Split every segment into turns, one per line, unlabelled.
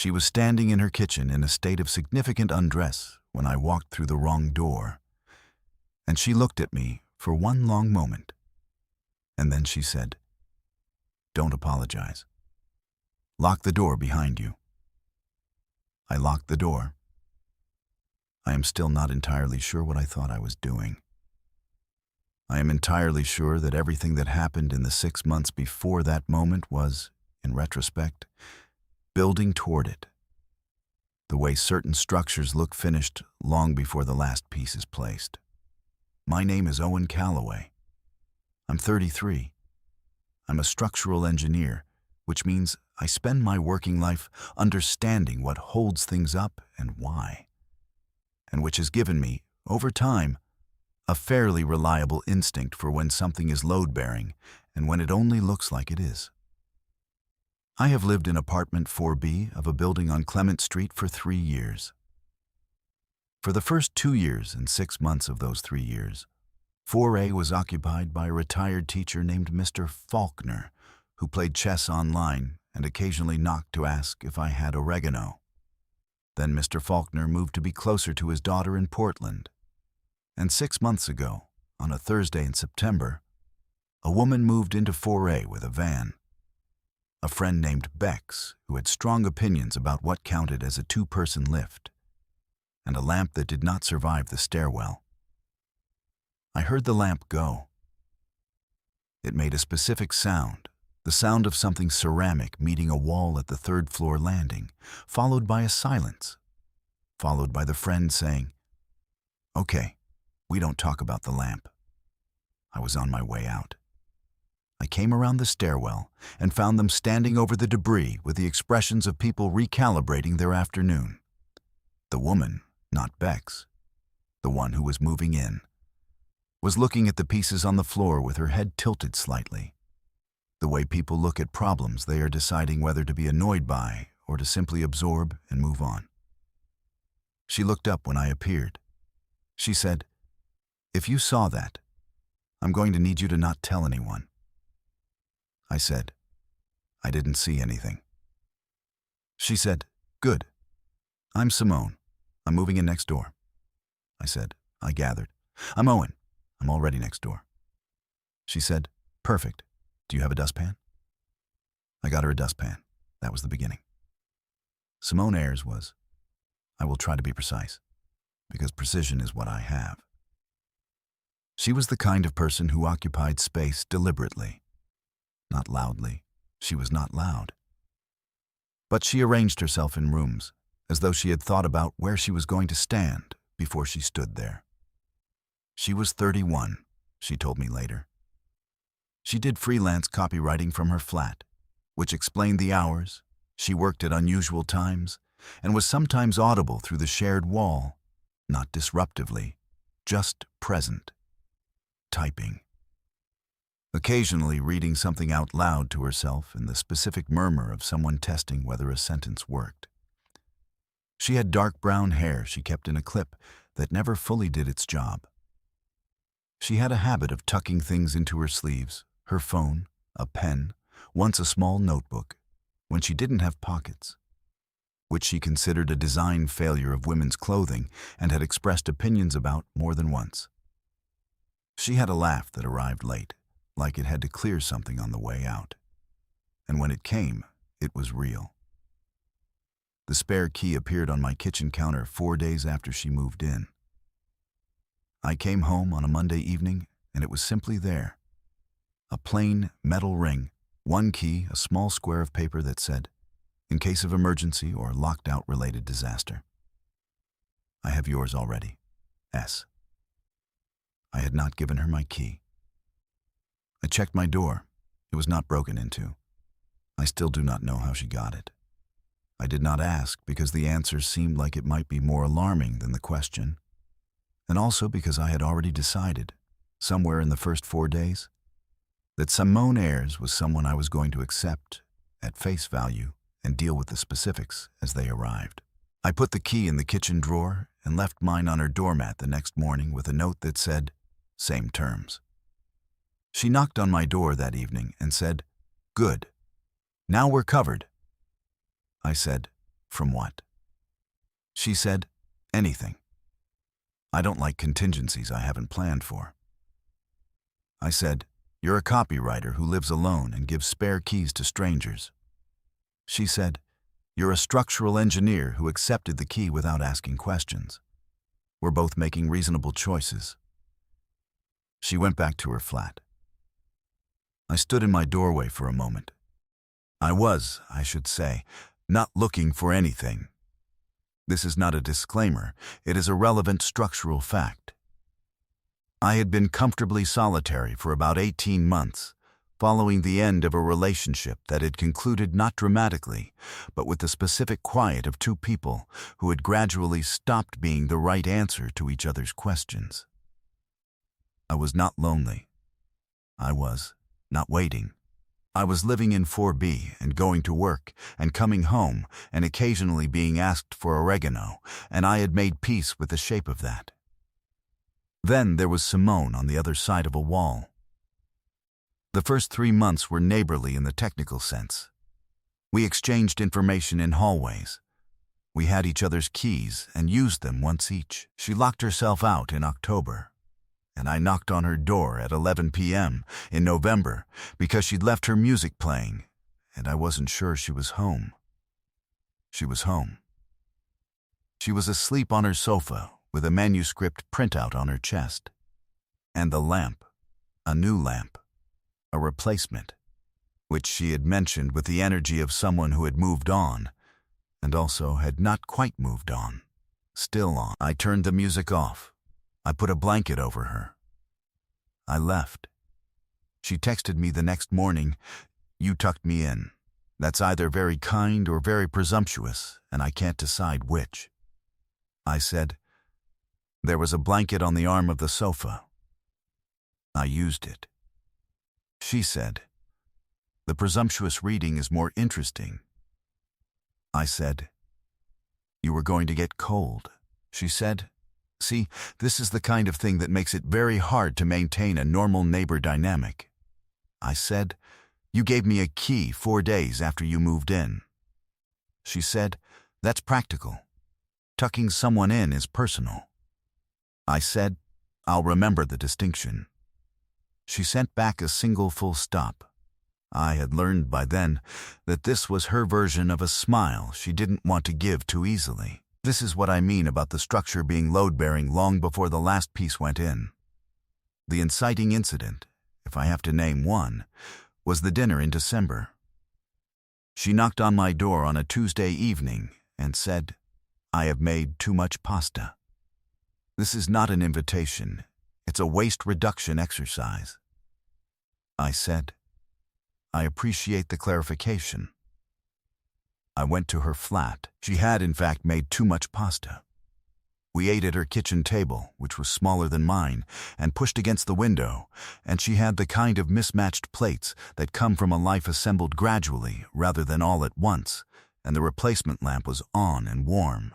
She was standing in her kitchen in a state of significant undress when I walked through the wrong door, and she looked at me for one long moment, and then she said, "Don't apologize. Lock the door behind you." I locked the door. I am still not entirely sure what I thought I was doing. I am entirely sure that everything that happened in the 6 months before that moment was, in retrospect, building toward it. The way certain structures look finished long before the last piece is placed. My name is Owen Calloway. I'm 33. I'm a structural engineer, which means I spend my working life understanding what holds things up and why, and which has given me, over time, a fairly reliable instinct for when something is load-bearing and when it only looks like it is. I have lived in apartment 4B of a building on Clement Street for 3 years. For the first 2 years and 6 months of those 3 years, 4A was occupied by a retired teacher named Mr. Faulkner, who played chess online and occasionally knocked to ask if I had oregano. Then Mr. Faulkner moved to be closer to his daughter in Portland. And 6 months ago, on a Thursday in September, a woman moved into 4A with a van. A friend named Bex, who had strong opinions about what counted as a 2-person lift, and a lamp that did not survive the stairwell. I heard the lamp go. It made a specific sound, the sound of something ceramic meeting a wall at the 3rd-floor landing, followed by a silence, followed by the friend saying, "Okay, we don't talk about the lamp." I was on my way out. I came around the stairwell and found them standing over the debris with the expressions of people recalibrating their afternoon. The woman, not Bex, the one who was moving in, was looking at the pieces on the floor with her head tilted slightly, the way people look at problems they are deciding whether to be annoyed by or to simply absorb and move on. She looked up when I appeared. She said, "If you saw that, I'm going to need you to not tell anyone." I said, "I didn't see anything." She said, "Good. I'm Simone. I'm moving in next door." I said, "I gathered. I'm Owen. I'm already next door." She said, "Perfect. Do you have a dustpan?" I got her a dustpan. That was the beginning. Simone Ayres was, I will try to be precise, because precision is what I have. She was the kind of person who occupied space deliberately. Not loudly. She was not loud. But she arranged herself in rooms, as though she had thought about where she was going to stand before she stood there. She was 31, she told me later. She did freelance copywriting from her flat, which explained the hours. She worked at unusual times and was sometimes audible through the shared wall, not disruptively, just present, typing. Occasionally reading something out loud to herself in the specific murmur of someone testing whether a sentence worked. She had dark brown hair she kept in a clip that never fully did its job. She had a habit of tucking things into her sleeves, her phone, a pen, once a small notebook, when she didn't have pockets, which she considered a design failure of women's clothing and had expressed opinions about more than once. She had a laugh that arrived late, like it had to clear something on the way out. And when it came, it was real. The spare key appeared on my kitchen counter 4 days after she moved in. I came home on a Monday evening, and it was simply there. A plain metal ring, 1 key, a small square of paper that said, "In case of emergency or locked-out-related disaster. I have yours already. S." I had not given her my key. I checked my door. It was not broken into. I still do not know how she got it. I did not ask because the answer seemed like it might be more alarming than the question, and also because I had already decided, somewhere in the first 4 days, that Simone Ayres was someone I was going to accept at face value and deal with the specifics as they arrived. I put the key in the kitchen drawer and left mine on her doormat the next morning with a note that said, "Same terms." She knocked on my door that evening and said, "Good. Now we're covered." I said, From what? She said, anything. I don't like contingencies I haven't planned for. I said, you're a copywriter who lives alone and gives spare keys to strangers. She said, you're a structural engineer who accepted the key without asking questions. We're both making reasonable choices. She went back to her flat. I stood in my doorway for a moment. I was, I should say, not looking for anything. This is not a disclaimer, it is a relevant structural fact. I had been comfortably solitary for about 18 months, following the end of a relationship that had concluded not dramatically, but with the specific quiet of two people who had gradually stopped being the right answer to each other's questions. I was not lonely. I was not waiting. I was living in 4B and going to work and coming home and occasionally being asked for oregano, and I had made peace with the shape of that. Then there was Simone on the other side of a wall. The first 3 months were neighborly in the technical sense. We exchanged information in hallways. We had each other's keys and used them once each. She locked herself out in October, and I knocked on her door at 11 p.m. in November because she'd left her music playing, and I wasn't sure she was home. She was home. She was asleep on her sofa with a manuscript printout on her chest. And the lamp, a new lamp, a replacement, which she had mentioned with the energy of someone who had moved on, and also had not quite moved on, still on. I turned the music off. I put a blanket over her. I left. She texted me the next morning, "You tucked me in. That's either very kind or very presumptuous, and I can't decide which." I said, "There was a blanket on the arm of the sofa. I used it." She said, "The presumptuous reading is more interesting." I said, "You were going to get cold." She said, "See, this is the kind of thing that makes it very hard to maintain a normal neighbor dynamic." I said, "You gave me a key 4 days after you moved in." She said, "That's practical. Tucking someone in is personal." I said, "I'll remember the distinction." She sent back a single full stop. I had learned by then that this was her version of a smile she didn't want to give too easily. This is what I mean about the structure being load-bearing long before the last piece went in. The inciting incident, if I have to name one, was the dinner in December. She knocked on my door on a Tuesday evening and said, "I have made too much pasta." This is not an invitation. It's a waste reduction exercise. I said, "I appreciate the clarification." I went to her flat. She had, in fact, made too much pasta. We ate at her kitchen table, which was smaller than mine, and pushed against the window, and she had the kind of mismatched plates that come from a life assembled gradually rather than all at once, and the replacement lamp was on and warm.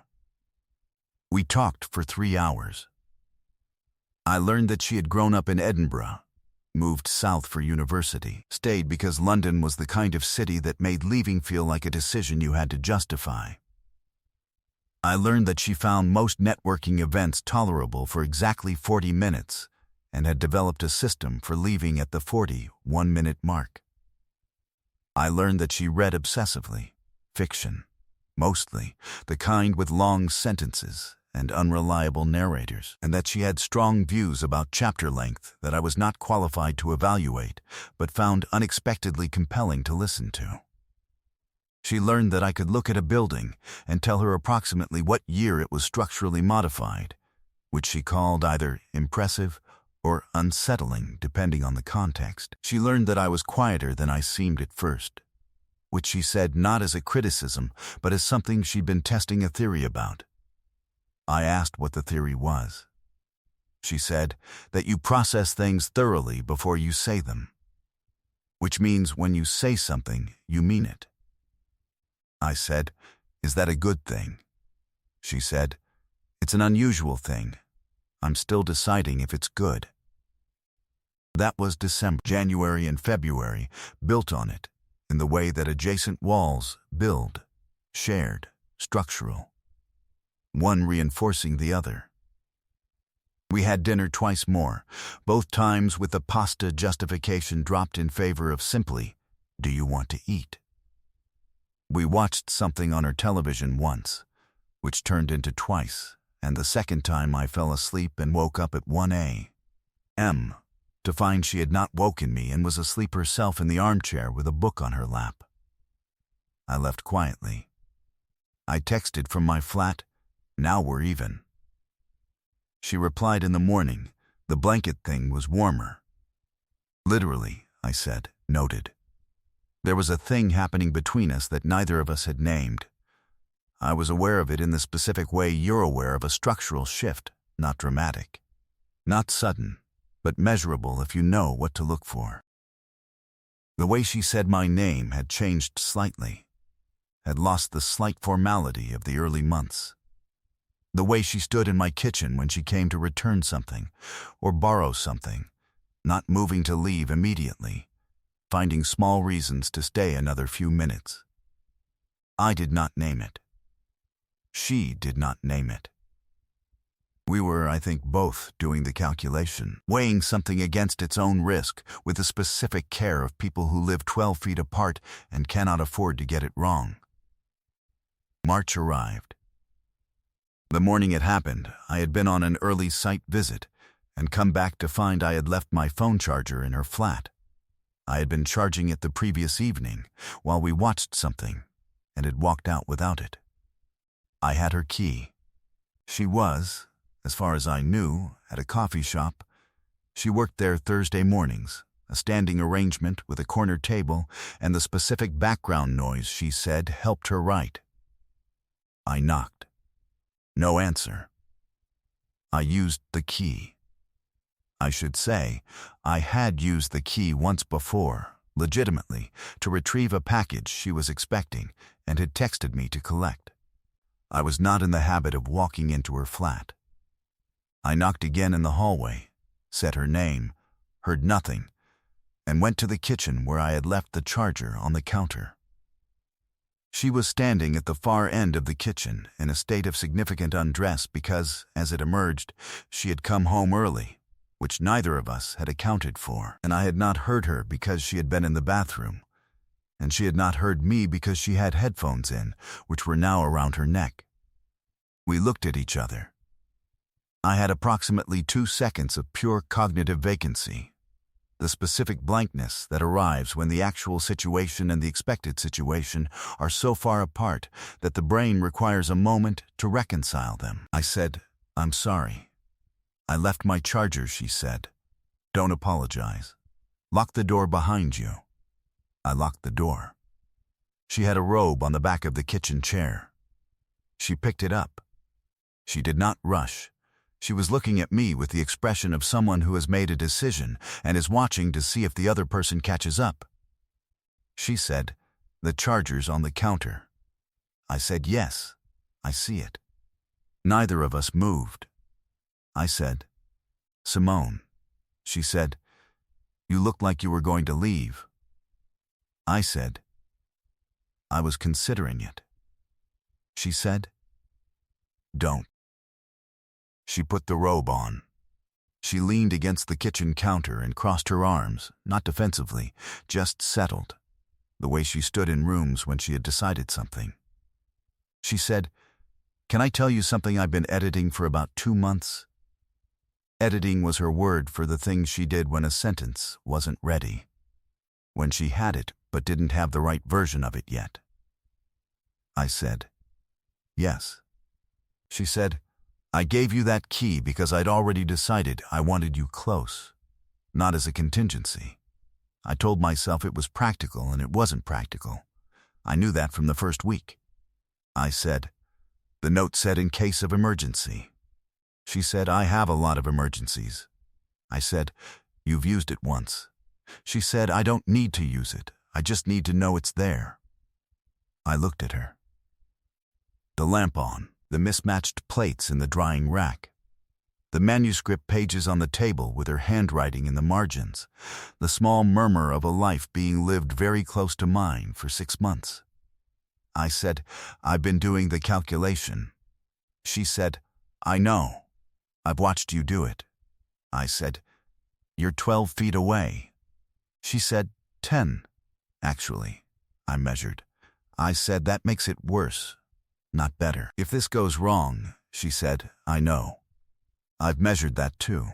We talked for 3 hours. I learned that she had grown up in Edinburgh, moved south for university, stayed because London was the kind of city that made leaving feel like a decision you had to justify. I learned that she found most networking events tolerable for exactly 40 minutes and had developed a system for leaving at the 41-minute mark. I learned that she read obsessively, fiction, mostly, the kind with long sentences and unreliable narrators, and that she had strong views about chapter length that I was not qualified to evaluate, but found unexpectedly compelling to listen to. She learned that I could look at a building and tell her approximately what year it was structurally modified, which she called either impressive or unsettling, depending on the context. She learned that I was quieter than I seemed at first, which she said not as a criticism, but as something she'd been testing a theory about. I asked what the theory was. She said that you process things thoroughly before you say them, which means when you say something, you mean it. I said, "Is that a good thing?" She said, "It's an unusual thing. I'm still deciding if it's good." That was December. January and February built on it in the way that adjacent walls build, shared, structural, one reinforcing the other. We had dinner twice more, both times with the pasta justification dropped in favor of simply, "Do you want to eat?" We watched something on her television once, which turned into twice, and the second time I fell asleep and woke up at 1 a.m. to find she had not woken me and was asleep herself in the armchair with a book on her lap. I left quietly. I texted from my flat, "Now we're even." She replied in the morning, "The blanket thing was warmer." "Literally," I said, noted. There was a thing happening between us that neither of us had named. I was aware of it in the specific way you're aware of a structural shift, not dramatic. Not sudden, but measurable if you know what to look for. The way she said my name had changed slightly, had lost the slight formality of the early months. The way she stood in my kitchen when she came to return something or borrow something, not moving to leave immediately, finding small reasons to stay another few minutes. I did not name it. She did not name it. We were, I think, both doing the calculation, weighing something against its own risk with the specific care of people who live 12 feet apart and cannot afford to get it wrong. March arrived. The morning it happened, I had been on an early site visit and come back to find I had left my phone charger in her flat. I had been charging it the previous evening while we watched something and had walked out without it. I had her key. She was, as far as I knew, at a coffee shop. She worked there Thursday mornings, a standing arrangement with a corner table, and the specific background noise she said helped her write. I knocked. No answer. I used the key. I should say, I had used the key once before, legitimately, to retrieve a package she was expecting and had texted me to collect. I was not in the habit of walking into her flat. I knocked again in the hallway, said her name, heard nothing, and went to the kitchen where I had left the charger on the counter. She was standing at the far end of the kitchen in a state of significant undress because, as it emerged, she had come home early, which neither of us had accounted for, and I had not heard her because she had been in the bathroom, and she had not heard me because she had headphones in, which were now around her neck. We looked at each other. I had approximately 2 seconds of pure cognitive vacancy, the specific blankness that arrives when the actual situation and the expected situation are so far apart that the brain requires a moment to reconcile them. I said, "I'm sorry. I left my charger," she said. "Don't apologize. Lock the door behind you." I locked the door. She had a robe on the back of the kitchen chair. She picked it up. She did not rush. She was looking at me with the expression of someone who has made a decision and is watching to see if the other person catches up. She said, "The charger's on the counter." I said, "Yes, I see it." Neither of us moved. I said, "Simone." She said, "You looked like you were going to leave." I said, "I was considering it." She said, "Don't." She put the robe on. She leaned against the kitchen counter and crossed her arms, not defensively, just settled, the way she stood in rooms when she had decided something. She said, "Can I tell you something I've been editing for about 2 months?" Editing was her word for the thing she did when a sentence wasn't ready, when she had it but didn't have the right version of it yet. I said, "Yes." She said, "I gave you that key because I'd already decided I wanted you close, not as a contingency. I told myself it was practical and it wasn't practical. I knew that from the first week." I said, "The note said in case of emergency." She said, "I have a lot of emergencies." I said, "You've used it once." She said, "I don't need to use it. I just need to know it's there." I looked at her. The lamp on, the mismatched plates in the drying rack, the manuscript pages on the table with her handwriting in the margins, the small murmur of a life being lived very close to mine for 6 months. I said, "I've been doing the calculation." She said, "I know. I've watched you do it." I said, "You're 12 feet away." She said, 10, actually. I measured. I said, "That makes it worse, not better." "If this goes wrong," she said, "I know. I've measured that too."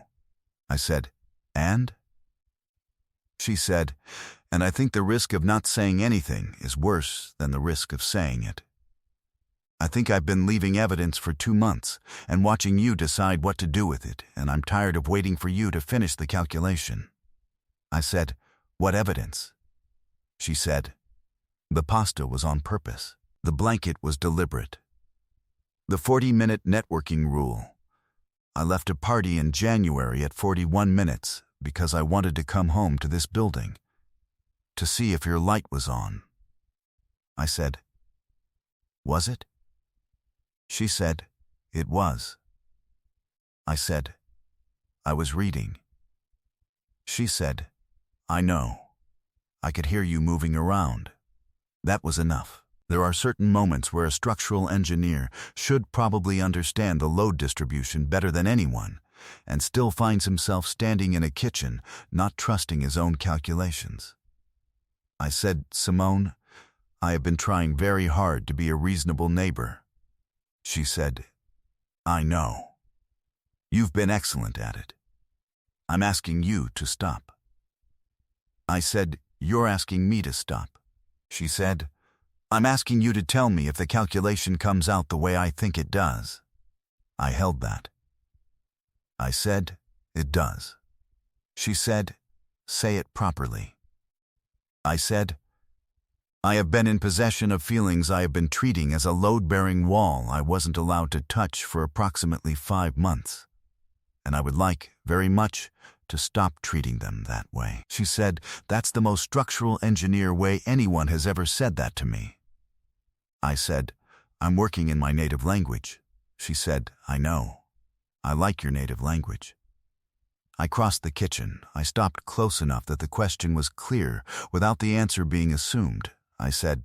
I said, "And?" She said, "And I think the risk of not saying anything is worse than the risk of saying it. I think I've been leaving evidence for 2 months and watching you decide what to do with it, and I'm tired of waiting for you to finish the calculation." I said, "What evidence?" She said, "The pasta was on purpose. The blanket was deliberate. The 40-minute networking rule. I left a party in January at 41 minutes because I wanted to come home to this building to see if your light was on." I said, "Was it?" She said, "It was." I said, "I was reading." She said, "I know. I could hear you moving around." That was enough. There are certain moments where a structural engineer should probably understand the load distribution better than anyone, and still finds himself standing in a kitchen, not trusting his own calculations. I said, "Simone, I have been trying very hard to be a reasonable neighbor." She said, "I know. You've been excellent at it. I'm asking you to stop." I said, "You're asking me to stop." She said, "I'm asking you to tell me if the calculation comes out the way I think it does." I held that. I said, "It does." She said, "Say it properly." I said, "I have been in possession of feelings I have been treating as a load-bearing wall I wasn't allowed to touch for approximately 5 months, and I would like, very much, to stop treating them that way." She said, "That's the most structural engineer way anyone has ever said that to me." I said, "I'm working in my native language." She said, "I know. I like your native language." I crossed the kitchen. I stopped close enough that the question was clear without the answer being assumed. I said,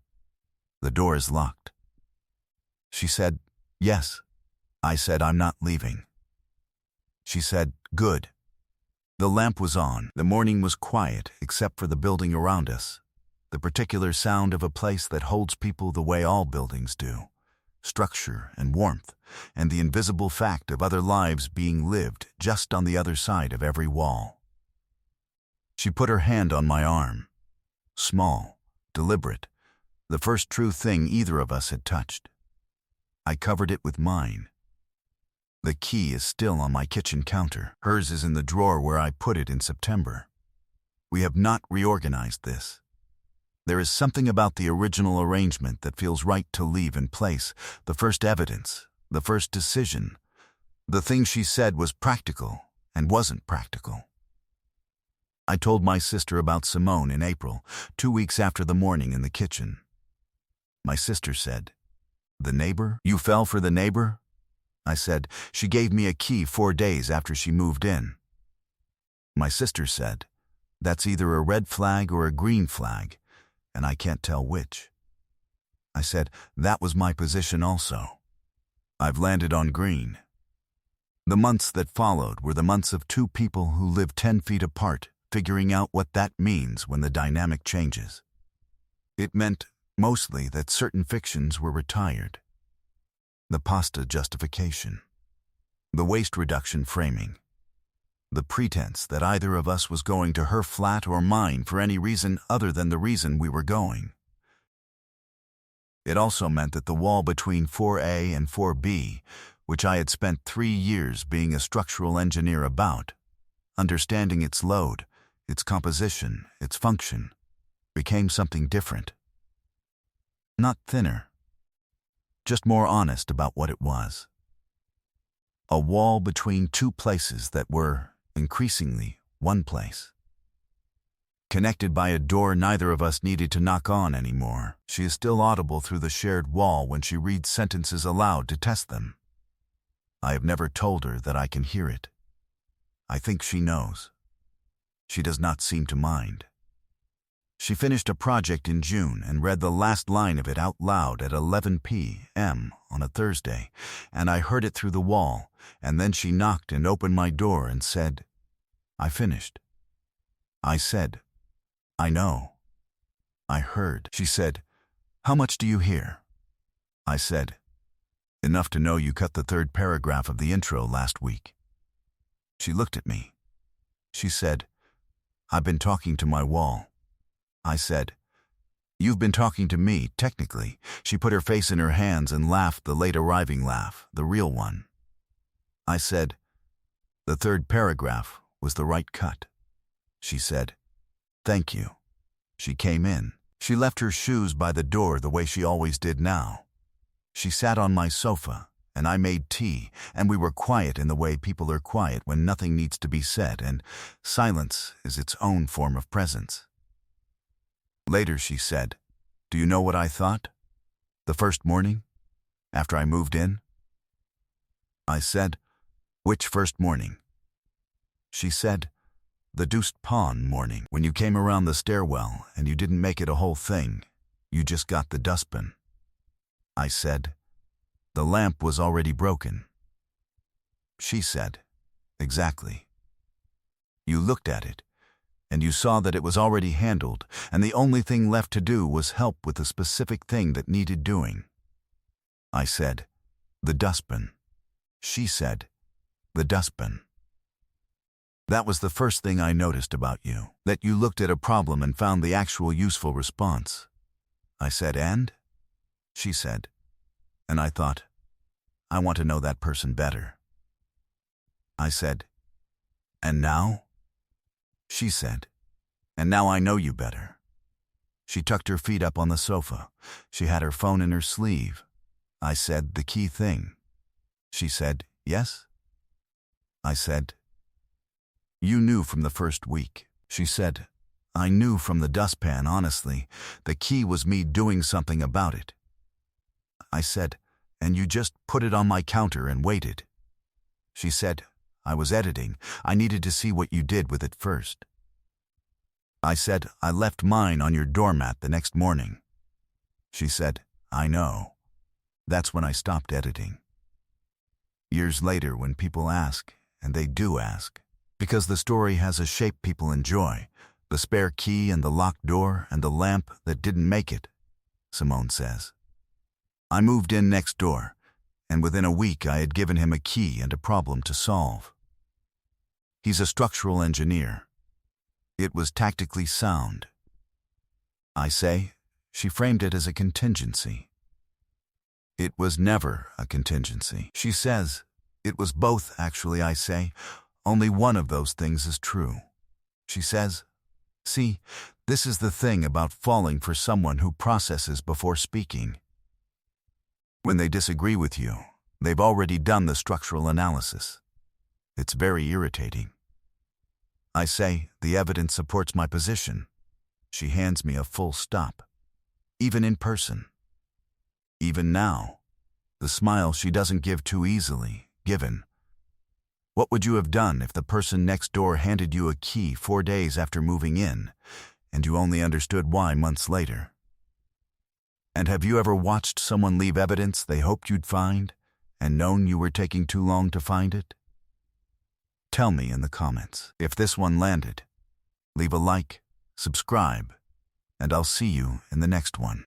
"The door is locked." She said, "Yes." I said, "I'm not leaving." She said, "Good." The lamp was on. The morning was quiet except for the building around us, the particular sound of a place that holds people the way all buildings do, structure and warmth, and the invisible fact of other lives being lived just on the other side of every wall. She put her hand on my arm. Small, deliberate, the first true thing either of us had touched. I covered it with mine. The key is still on my kitchen counter. Hers is in the drawer where I put it in September. We have not reorganized this. There is something about the original arrangement that feels right to leave in place, the first evidence, the first decision. The thing she said was practical and wasn't practical. I told my sister about Simone in April, 2 weeks after the morning in the kitchen. My sister said, "The neighbor? You fell for the neighbor?" I said, "She gave me a key 4 days after she moved in." My sister said, "That's either a red flag or a green flag, and I can't tell which." I said, "That was my position also. I've landed on green." The months that followed were the months of 2 people who live 10 feet apart, figuring out what that means when the dynamic changes. It meant, mostly, that certain fictions were retired. The pasta justification, the waste reduction framing, the pretense that either of us was going to her flat or mine for any reason other than the reason we were going. It also meant that the wall between 4A and 4B, which I had spent 3 years being a structural engineer about, understanding its load, its composition, its function, became something different. Not thinner, just more honest about what it was. A wall between 2 places that were, increasingly, one place. Connected by a door neither of us needed to knock on anymore. She is still audible through the shared wall when she reads sentences aloud to test them. I have never told her that I can hear it. I think she knows. She does not seem to mind. She finished a project in June and read the last line of it out loud at 11 p.m. on a Thursday, and I heard it through the wall, and then she knocked and opened my door and said, "I finished." I said, "I know." I heard. She said, "How much do you hear?" I said, "Enough to know you cut the third paragraph of the intro last week." She looked at me. She said, "I've been talking to my wall." I said, "You've been talking to me, technically." She put her face in her hands and laughed the late-arriving laugh, the real one. I said, "The third paragraph was the right cut." She said, "Thank you." She came in. She left her shoes by the door the way she always did now. She sat on my sofa, and I made tea, and we were quiet in the way people are quiet when nothing needs to be said, and silence is its own form of presence. Later she said, "Do you know what I thought? The first morning? After I moved in?" I said, "Which first morning?" She said, "The Deuced Pawn morning, when you came around the stairwell and you didn't make it a whole thing. You just got the dustbin." I said, "The lamp was already broken." She said, "Exactly. You looked at it, and you saw that it was already handled, and the only thing left to do was help with the specific thing that needed doing." I said, "The dustbin." She said, "The dustbin." That was the first thing I noticed about you, that you looked at a problem and found the actual useful response. I said, "And?" She said, and I thought, I want to know that person better. I said, "And now?" She said, "And now I know you better." She tucked her feet up on the sofa. She had her phone in her sleeve. I said, "The key thing." She said, "Yes?" I said, "You knew from the first week." She said, "I knew from the dustpan, honestly. The key was me doing something about it." I said, "And you just put it on my counter and waited." She said, "I was editing. I needed to see what you did with it first." I said, "I left mine on your doormat the next morning." She said, "I know. That's when I stopped editing." Years later, when people ask, and they do ask, because the story has a shape people enjoy, the spare key and the locked door and the lamp that didn't make it, Simone says. I moved in next door, and within a week I had given him a key and a problem to solve. He's a structural engineer. It was tactically sound. I say, she framed it as a contingency. It was never a contingency. She says, it was both, actually. I say, only one of those things is true. She says, "See, this is the thing about falling for someone who processes before speaking. When they disagree with you, they've already done the structural analysis. It's very irritating." I say, "The evidence supports my position." She hands me a full stop. Even in person. Even now. The smile she doesn't give too easily, given. What would you have done if the person next door handed you a key 4 days after moving in, and you only understood why months later? And have you ever watched someone leave evidence they hoped you'd find, and known you were taking too long to find it? Tell me in the comments if this one landed. Leave a like, subscribe, and I'll see you in the next one.